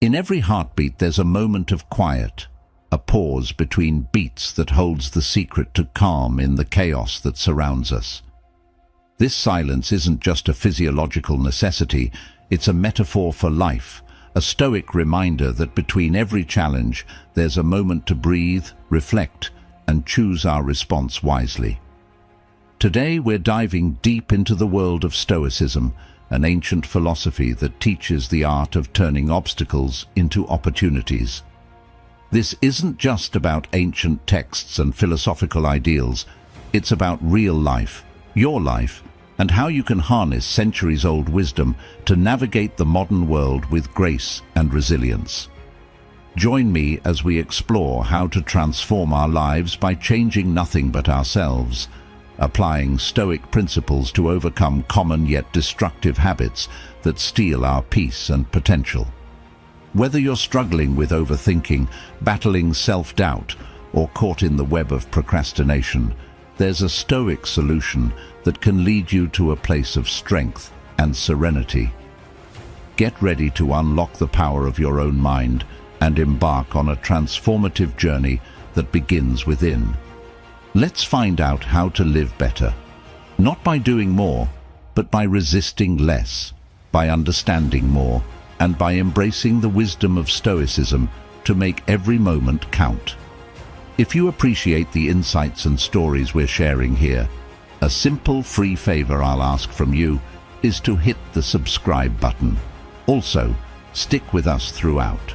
In every heartbeat there's a moment of quiet, a pause between beats that holds the secret to calm in the chaos that surrounds us. This silence isn't just a physiological necessity, it's a metaphor for life, a Stoic reminder that between every challenge there's a moment to breathe, reflect, and choose our response wisely. Today we're diving deep into the world of Stoicism, an ancient philosophy that teaches the art of turning obstacles into opportunities. This isn't just about ancient texts and philosophical ideals, it's about real life, your life, and how you can harness centuries-old wisdom to navigate the modern world with grace and resilience. Join me as we explore how to transform our lives by changing nothing but ourselves, applying Stoic principles to overcome common yet destructive habits that steal our peace and potential. Whether you're struggling with overthinking, battling self-doubt, or caught in the web of procrastination, there's a Stoic solution that can lead you to a place of strength and serenity. Get ready to unlock the power of your own mind and embark on a transformative journey that begins within. Let's find out how to live better, not by doing more, but by resisting less, by understanding more, and by embracing the wisdom of Stoicism to make every moment count. If you appreciate the insights and stories we're sharing here, a simple free favor I'll ask from you is to hit the subscribe button. Also, stick with us throughout.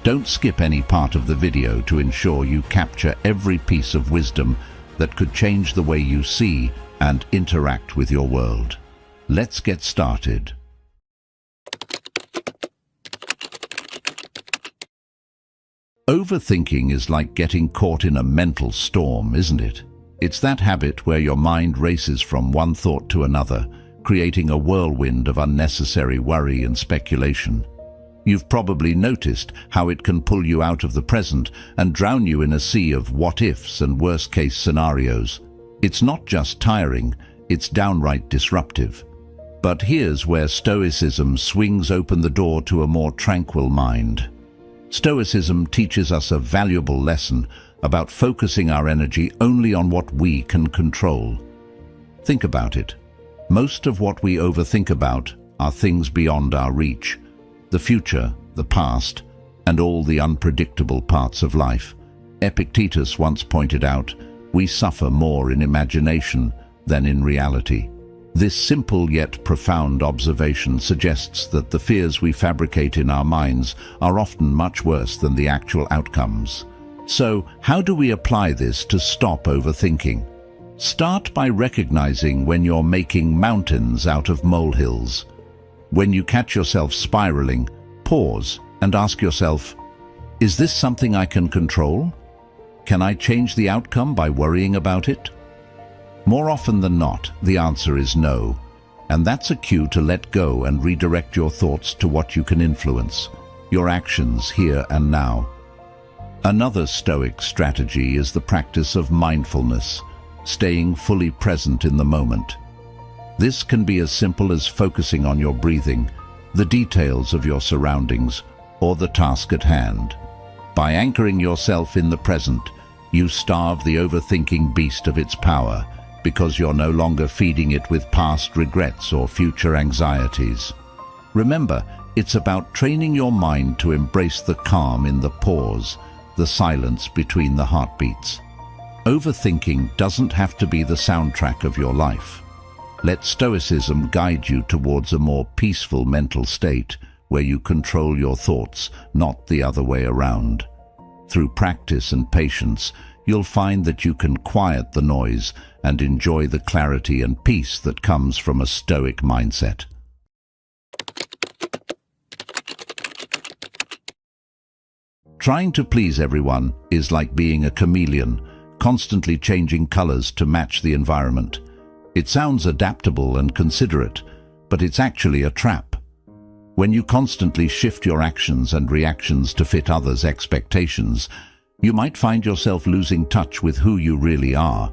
Don't skip any part of the video to ensure you capture every piece of wisdom that could change the way you see and interact with your world. Let's get started. Overthinking is like getting caught in a mental storm, isn't it? It's that habit where your mind races from one thought to another, creating a whirlwind of unnecessary worry and speculation. You've probably noticed how it can pull you out of the present and drown you in a sea of what-ifs and worst-case scenarios. It's not just tiring, it's downright disruptive. But here's where Stoicism swings open the door to a more tranquil mind. Stoicism teaches us a valuable lesson about focusing our energy only on what we can control. Think about it. Most of what we overthink about are things beyond our reach. The future, the past, and all the unpredictable parts of life. Epictetus once pointed out, we suffer more in imagination than in reality. This simple yet profound observation suggests that the fears we fabricate in our minds are often much worse than the actual outcomes. So, how do we apply this to stop overthinking? Start by recognizing when you're making mountains out of molehills. When you catch yourself spiraling, pause and ask yourself, is this something I can control? Can I change the outcome by worrying about it? More often than not, the answer is no, and that's a cue to let go and redirect your thoughts to what you can influence, your actions here and now. Another Stoic strategy is the practice of mindfulness, staying fully present in the moment. This can be as simple as focusing on your breathing, the details of your surroundings, or the task at hand. By anchoring yourself in the present, you starve the overthinking beast of its power, because you're no longer feeding it with past regrets or future anxieties. Remember, it's about training your mind to embrace the calm in the pause, the silence between the heartbeats. Overthinking doesn't have to be the soundtrack of your life. Let Stoicism guide you towards a more peaceful mental state where you control your thoughts, not the other way around. Through practice and patience, you'll find that you can quiet the noise and enjoy the clarity and peace that comes from a Stoic mindset. Trying to please everyone is like being a chameleon, constantly changing colors to match the environment. It sounds adaptable and considerate, but it's actually a trap. When you constantly shift your actions and reactions to fit others' expectations, you might find yourself losing touch with who you really are.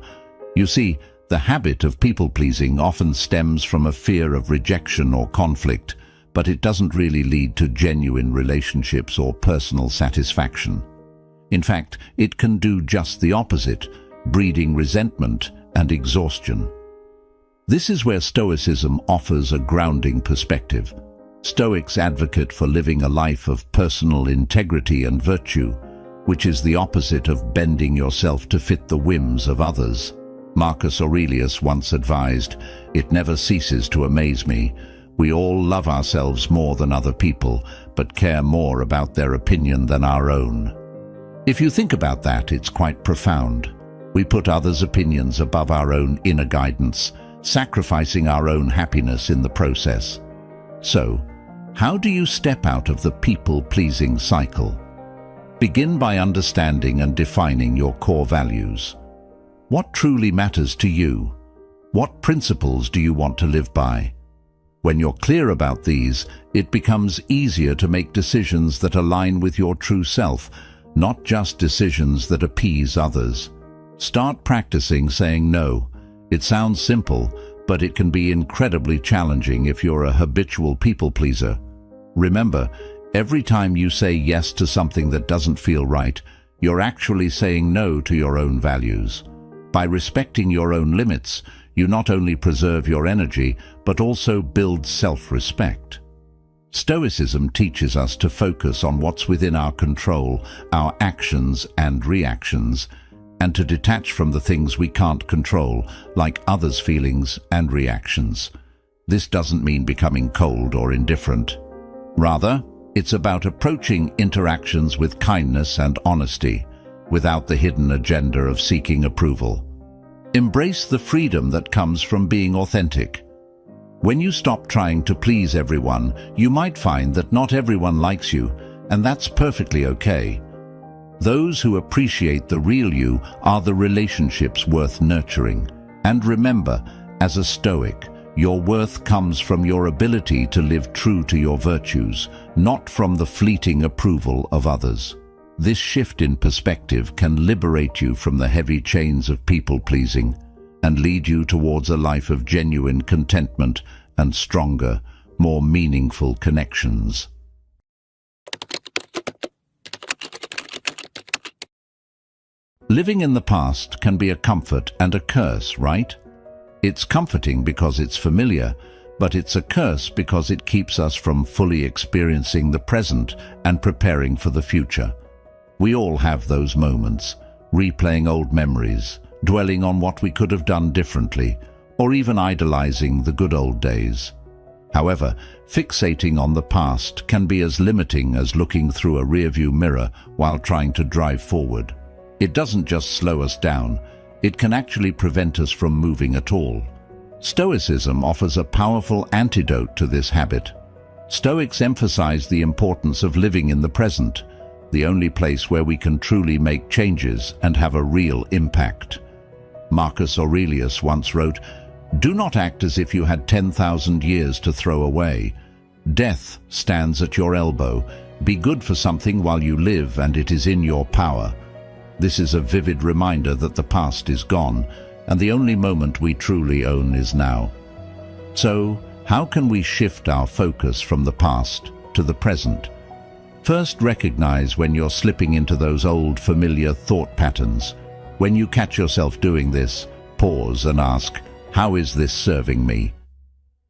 You see, the habit of people-pleasing often stems from a fear of rejection or conflict, but it doesn't really lead to genuine relationships or personal satisfaction. In fact, it can do just the opposite, breeding resentment and exhaustion. This is where Stoicism offers a grounding perspective. Stoics advocate for living a life of personal integrity and virtue, which is the opposite of bending yourself to fit the whims of others. Marcus Aurelius once advised, "It never ceases to amaze me. We all love ourselves more than other people, but care more about their opinion than our own." If you think about that, it's quite profound. We put others' opinions above our own inner guidance, sacrificing our own happiness in the process. So, how do you step out of the people-pleasing cycle? Begin by understanding and defining your core values. What truly matters to you? What principles do you want to live by? When you're clear about these, it becomes easier to make decisions that align with your true self, not just decisions that appease others. Start practicing saying no. It sounds simple, but it can be incredibly challenging if you're a habitual people pleaser. Remember, every time you say yes to something that doesn't feel right, you're actually saying no to your own values. By respecting your own limits, you not only preserve your energy, but also build self-respect. Stoicism teaches us to focus on what's within our control, our actions and reactions, and to detach from the things we can't control, like others' feelings and reactions. This doesn't mean becoming cold or indifferent. Rather, it's about approaching interactions with kindness and honesty, without the hidden agenda of seeking approval. Embrace the freedom that comes from being authentic. When you stop trying to please everyone, you might find that not everyone likes you, and that's perfectly okay. Those who appreciate the real you are the relationships worth nurturing. And remember, as a Stoic, your worth comes from your ability to live true to your virtues, not from the fleeting approval of others. This shift in perspective can liberate you from the heavy chains of people-pleasing and lead you towards a life of genuine contentment and stronger, more meaningful connections. Living in the past can be a comfort and a curse, right? It's comforting because it's familiar, but it's a curse because it keeps us from fully experiencing the present and preparing for the future. We all have those moments, replaying old memories, dwelling on what we could have done differently, or even idolizing the good old days. However, fixating on the past can be as limiting as looking through a rearview mirror while trying to drive forward. It doesn't just slow us down, it can actually prevent us from moving at all. Stoicism offers a powerful antidote to this habit. Stoics emphasize the importance of living in the present, the only place where we can truly make changes and have a real impact. Marcus Aurelius once wrote, "Do not act as if you had 10,000 years to throw away. Death stands at your elbow. Be good for something while you live, and it is in your power." This is a vivid reminder that the past is gone, and the only moment we truly own is now. So, how can we shift our focus from the past to the present? First, recognize when you're slipping into those old, familiar thought patterns. When you catch yourself doing this, pause and ask, how is this serving me?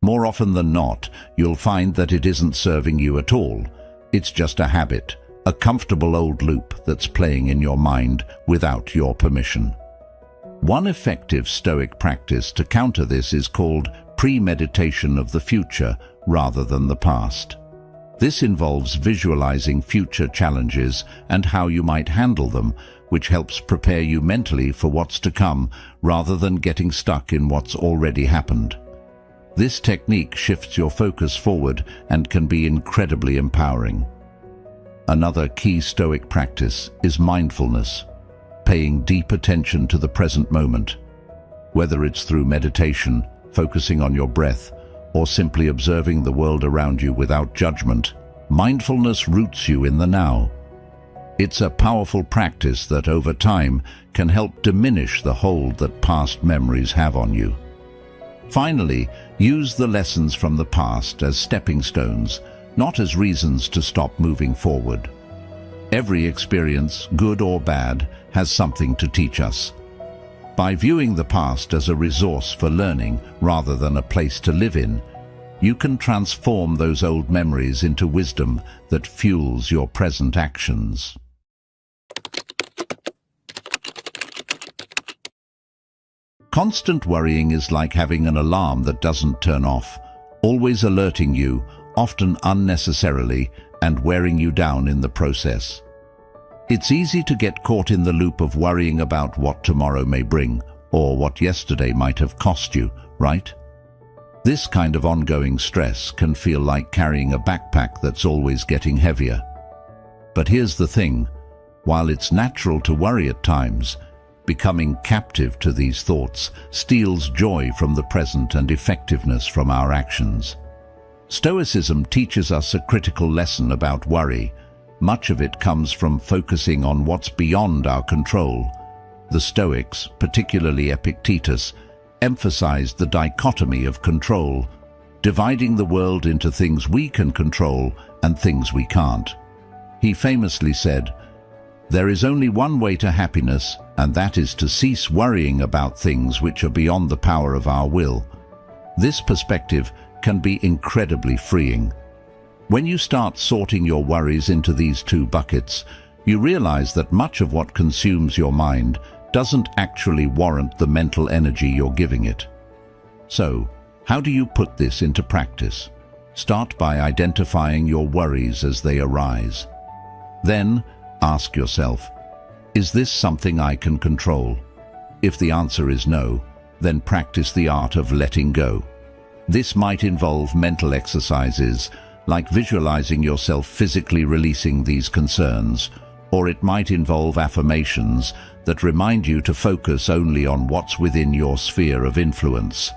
More often than not, you'll find that it isn't serving you at all. It's just a habit, a comfortable old loop that's playing in your mind without your permission. One effective Stoic practice to counter this is called premeditation of the future rather than the past. This involves visualizing future challenges and how you might handle them, which helps prepare you mentally for what's to come rather than getting stuck in what's already happened. This technique shifts your focus forward and can be incredibly empowering. Another key Stoic practice is mindfulness, paying deep attention to the present moment. Whether it's through meditation, focusing on your breath, or simply observing the world around you without judgment, mindfulness roots you in the now. It's a powerful practice that over time can help diminish the hold that past memories have on you. Finally, use the lessons from the past as stepping stones, not as reasons to stop moving forward. Every experience, good or bad, has something to teach us. By viewing the past as a resource for learning rather than a place to live in, you can transform those old memories into wisdom that fuels your present actions. Constant worrying is like having an alarm that doesn't turn off, always alerting you, often unnecessarily, and wearing you down in the process. It's easy to get caught in the loop of worrying about what tomorrow may bring, or what yesterday might have cost you, right? This kind of ongoing stress can feel like carrying a backpack that's always getting heavier. But here's the thing, while it's natural to worry at times, becoming captive to these thoughts steals joy from the present and effectiveness from our actions. Stoicism teaches us a critical lesson about worry. Much of it comes from focusing on what's beyond our control. The Stoics, particularly Epictetus, emphasized the dichotomy of control, dividing the world into things we can control and things we can't. He famously said, "There is only one way to happiness, and that is to cease worrying about things which are beyond the power of our will." This perspective can be incredibly freeing. When you start sorting your worries into these two buckets, you realize that much of what consumes your mind doesn't actually warrant the mental energy you're giving it. So, how do you put this into practice? Start by identifying your worries as they arise. Then, ask yourself, is this something I can control? If the answer is no, then practice the art of letting go. This might involve mental exercises, like visualizing yourself physically releasing these concerns, or it might involve affirmations that remind you to focus only on what's within your sphere of influence.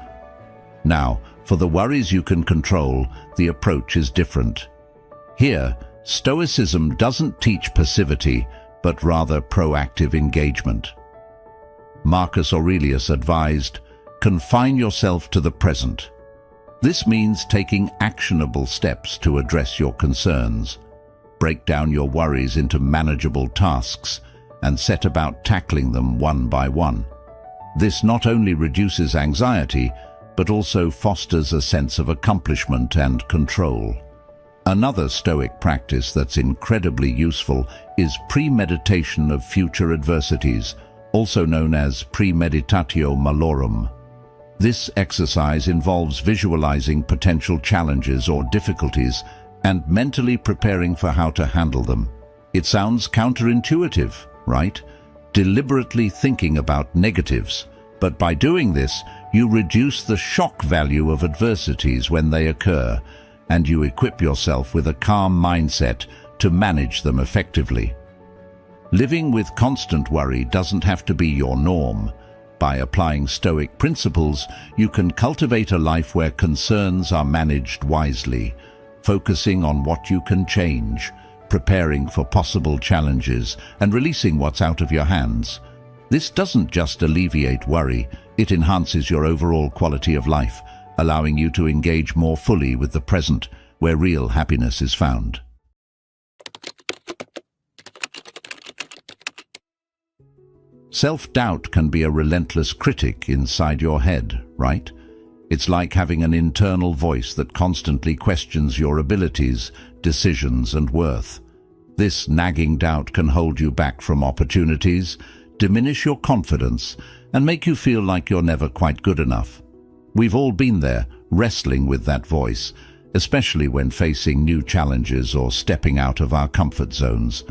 Now, for the worries you can control, the approach is different. Here, Stoicism doesn't teach passivity, but rather proactive engagement. Marcus Aurelius advised, "Confine yourself to the present." This means taking actionable steps to address your concerns. Break down your worries into manageable tasks and set about tackling them one by one. This not only reduces anxiety, but also fosters a sense of accomplishment and control. Another Stoic practice that's incredibly useful is premeditation of future adversities, also known as premeditatio malorum. This exercise involves visualizing potential challenges or difficulties and mentally preparing for how to handle them. It sounds counterintuitive, right? Deliberately thinking about negatives. But by doing this, you reduce the shock value of adversities when they occur, and you equip yourself with a calm mindset to manage them effectively. Living with constant worry doesn't have to be your norm. By applying Stoic principles, you can cultivate a life where concerns are managed wisely, focusing on what you can change, preparing for possible challenges, and releasing what's out of your hands. This doesn't just alleviate worry, it enhances your overall quality of life, allowing you to engage more fully with the present, where real happiness is found. Self-doubt can be a relentless critic inside your head, right? It's like having an internal voice that constantly questions your abilities, decisions, and worth. This nagging doubt can hold you back from opportunities, diminish your confidence, and make you feel like you're never quite good enough. We've all been there, wrestling with that voice, especially when facing new challenges or stepping out of our comfort zones.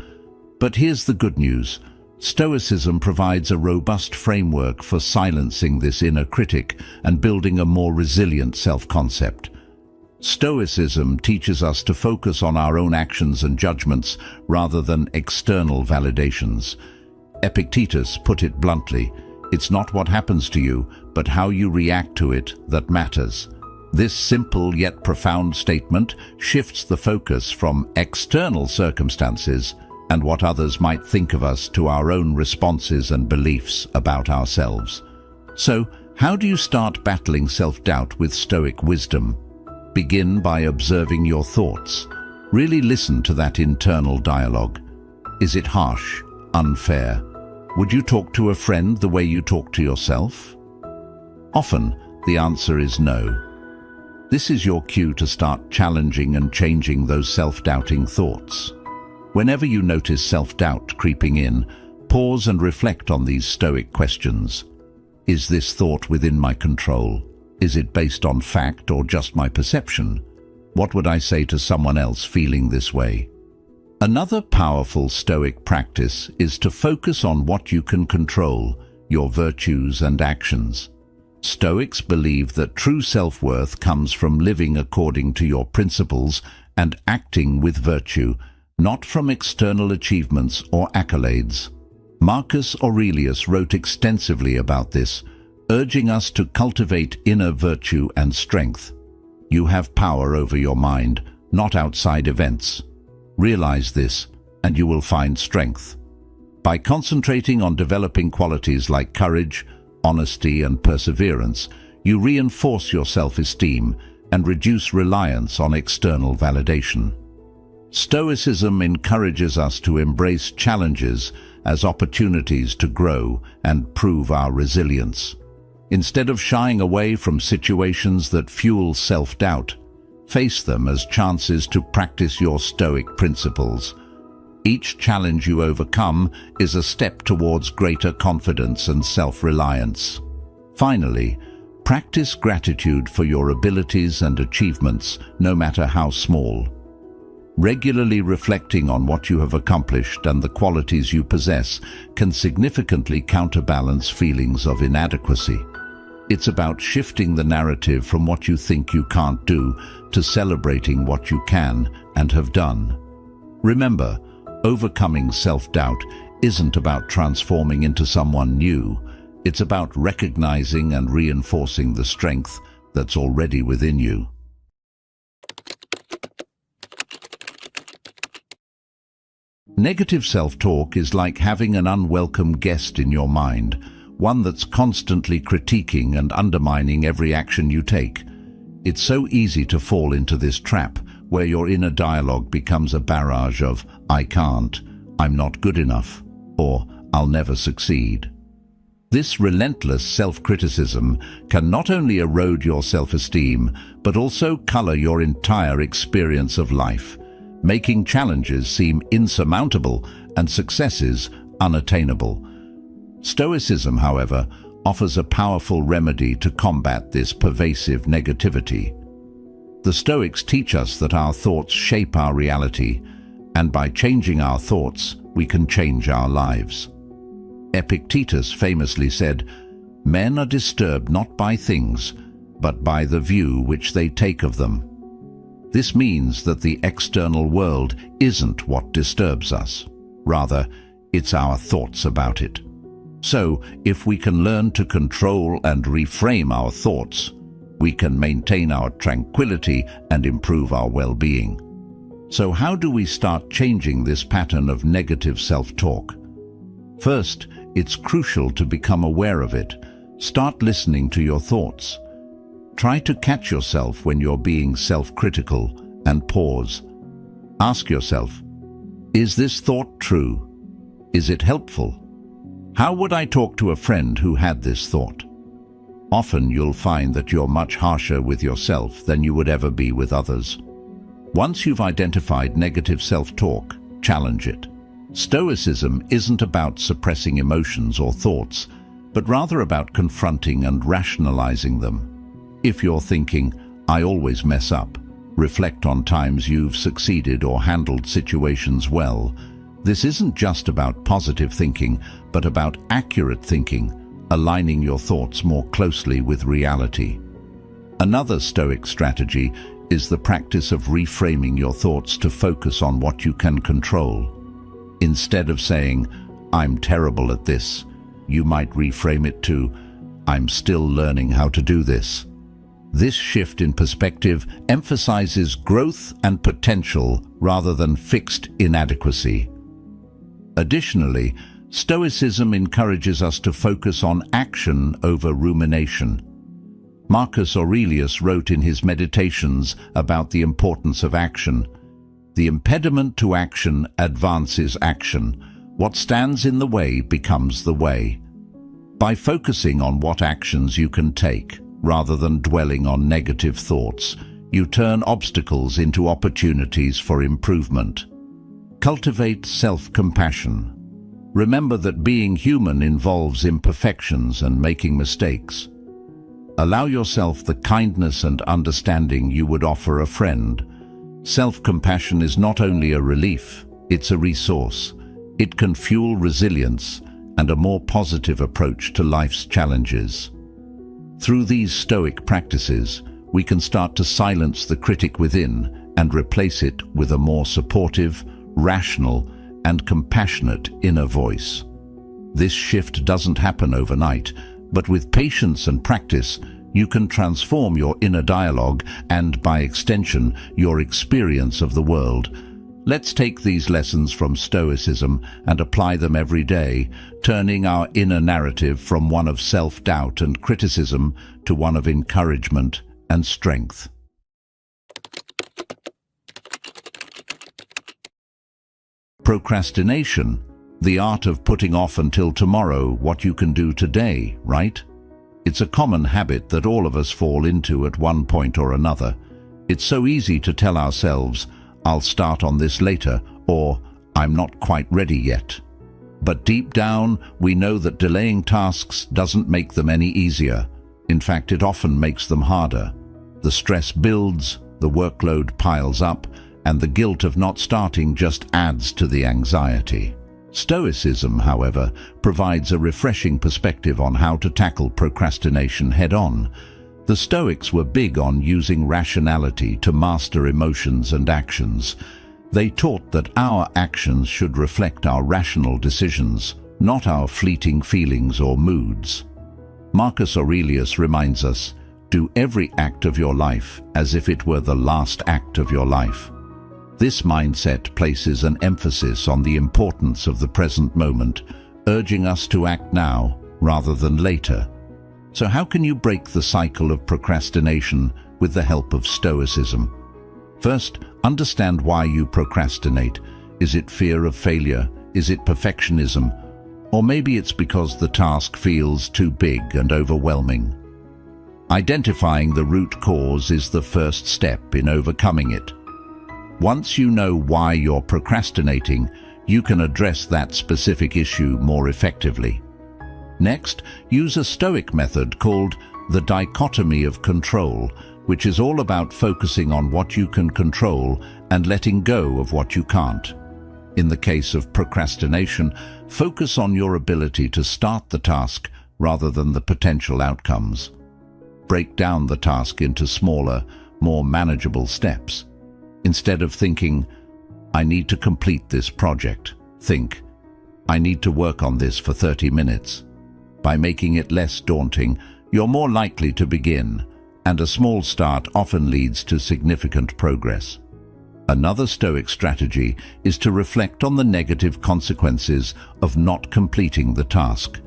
But here's the good news. Stoicism provides a robust framework for silencing this inner critic and building a more resilient self-concept. Stoicism teaches us to focus on our own actions and judgments rather than external validations. Epictetus put it bluntly, "It's not what happens to you, but how you react to it that matters." This simple yet profound statement shifts the focus from external circumstances and what others might think of us to our own responses and beliefs about ourselves. So, How do you start battling self-doubt with Stoic wisdom? Begin by observing your thoughts. Really listen to that internal dialogue. Is it harsh? Unfair? Would you talk to a friend the way you talk to yourself? Often, the answer is no. This is your cue to start challenging and changing those self-doubting thoughts. Whenever you notice self-doubt creeping in, pause and reflect on these Stoic questions. Is this thought within my control? Is it based on fact or just my perception? What would I say to someone else feeling this way? Another powerful Stoic practice is to focus on what you can control, your virtues and actions. Stoics believe that true self-worth comes from living according to your principles and acting with virtue, not from external achievements or accolades. Marcus Aurelius wrote extensively about this, urging us to cultivate inner virtue and strength. You have power over your mind, not outside events. Realize this, and you will find strength. By concentrating on developing qualities like courage, honesty, and perseverance, you reinforce your self-esteem and reduce reliance on external validation. Stoicism encourages us to embrace challenges as opportunities to grow and prove our resilience. Instead of shying away from situations that fuel self-doubt, face them as chances to practice your Stoic principles. Each challenge you overcome is a step towards greater confidence and self-reliance. Finally, practice gratitude for your abilities and achievements, no matter how small. Regularly reflecting on what you have accomplished and the qualities you possess can significantly counterbalance feelings of inadequacy. It's about shifting the narrative from what you think you can't do to celebrating what you can and have done. Remember, overcoming self-doubt isn't about transforming into someone new. It's about recognizing and reinforcing the strength that's already within you. Negative self-talk is like having an unwelcome guest in your mind, one that's constantly critiquing and undermining every action you take. It's so easy to fall into this trap, where your inner dialogue becomes a barrage of "I can't," "I'm not good enough," or "I'll never succeed." This relentless self-criticism can not only erode your self-esteem, but also color your entire experience of life, making challenges seem insurmountable and successes unattainable. Stoicism, however, offers a powerful remedy to combat this pervasive negativity. The Stoics teach us that our thoughts shape our reality, and by changing our thoughts, we can change our lives. Epictetus famously said, "Men are disturbed not by things, but by the view which they take of them." This means that the external world isn't what disturbs us. Rather, it's our thoughts about it. So, if we can learn to control and reframe our thoughts, we can maintain our tranquility and improve our well-being. So how do we start changing this pattern of negative self-talk? First, it's crucial to become aware of it. Start listening to your thoughts. Try to catch yourself when you're being self-critical and pause. Ask yourself, is this thought true? Is it helpful? How would I talk to a friend who had this thought? Often you'll find that you're much harsher with yourself than you would ever be with others. Once you've identified negative self-talk, challenge it. Stoicism isn't about suppressing emotions or thoughts, but rather about confronting and rationalizing them. If you're thinking, "I always mess up," reflect on times you've succeeded or handled situations well. This isn't just about positive thinking, but about accurate thinking, aligning your thoughts more closely with reality. Another Stoic strategy is the practice of reframing your thoughts to focus on what you can control. Instead of saying, "I'm terrible at this," you might reframe it to, "I'm still learning how to do this." This shift in perspective emphasizes growth and potential rather than fixed inadequacy. Additionally, Stoicism encourages us to focus on action over rumination. Marcus Aurelius wrote in his Meditations about the importance of action. The impediment to action advances action. What stands in the way becomes the way. By focusing on what actions you can take, rather than dwelling on negative thoughts, you turn obstacles into opportunities for improvement. Cultivate self-compassion. Remember that being human involves imperfections and making mistakes. Allow yourself the kindness and understanding you would offer a friend. Self-compassion is not only a relief, it's a resource. It can fuel resilience and a more positive approach to life's challenges. Through these Stoic practices, we can start to silence the critic within and replace it with a more supportive, rational, and compassionate inner voice. This shift doesn't happen overnight, but with patience and practice, you can transform your inner dialogue and, by extension, your experience of the world. Let's take these lessons from Stoicism and apply them every day, turning our inner narrative from one of self-doubt and criticism to one of encouragement and strength. Procrastination, the art of putting off until tomorrow what you can do today, right? It's a common habit that all of us fall into at one point or another. It's so easy to tell ourselves, "I'll start on this later," or "I'm not quite ready yet." But deep down, we know that delaying tasks doesn't make them any easier. In fact, it often makes them harder. The stress builds, the workload piles up, and the guilt of not starting just adds to the anxiety. Stoicism, however, provides a refreshing perspective on how to tackle procrastination head-on. The Stoics were big on using rationality to master emotions and actions. They taught that our actions should reflect our rational decisions, not our fleeting feelings or moods. Marcus Aurelius reminds us, "Do every act of your life as if it were the last act of your life." This mindset places an emphasis on the importance of the present moment, urging us to act now rather than later. So how can you break the cycle of procrastination with the help of Stoicism? First, understand why you procrastinate. Is it fear of failure? Is it perfectionism? Or maybe it's because the task feels too big and overwhelming. Identifying the root cause is the first step in overcoming it. Once you know why you're procrastinating, you can address that specific issue more effectively. Next, use a Stoic method called the dichotomy of control, which is all about focusing on what you can control and letting go of what you can't. In the case of procrastination, focus on your ability to start the task rather than the potential outcomes. Break down the task into smaller, more manageable steps. Instead of thinking, "I need to complete this project," think, "I need to work on this for 30 minutes. By making it less daunting, you're more likely to begin, and a small start often leads to significant progress. Another Stoic strategy is to reflect on the negative consequences of not completing the task.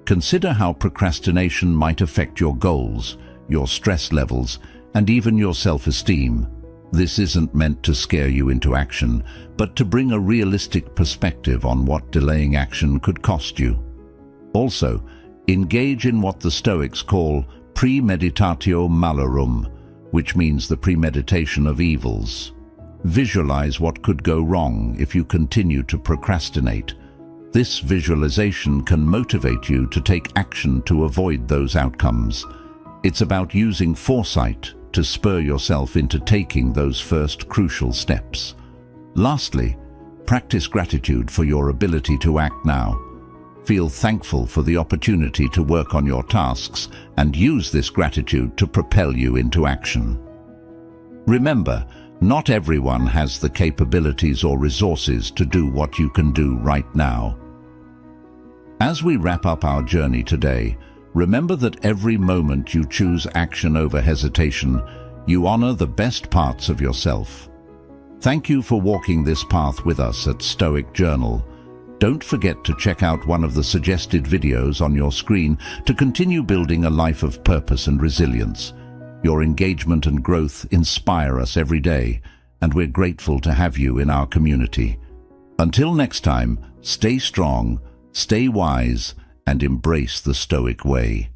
Consider how procrastination might affect your goals, your stress levels, and even your self-esteem. This isn't meant to scare you into action, but to bring a realistic perspective on what delaying action could cost you. Also, engage in what the Stoics call premeditatio malorum, which means the premeditation of evils. Visualize what could go wrong if you continue to procrastinate. This visualization can motivate you to take action to avoid those outcomes. It's about using foresight to spur yourself into taking those first crucial steps. Lastly, practice gratitude for your ability to act now. Feel thankful for the opportunity to work on your tasks and use this gratitude to propel you into action. Remember, not everyone has the capabilities or resources to do what you can do right now. As we wrap up our journey today, remember that every moment you choose action over hesitation, you honor the best parts of yourself. Thank you for walking this path with us at Stoic Journal. Don't forget to check out one of the suggested videos on your screen to continue building a life of purpose and resilience. Your engagement and growth inspire us every day, and we're grateful to have you in our community. Until next time, stay strong, stay wise, and embrace the Stoic way.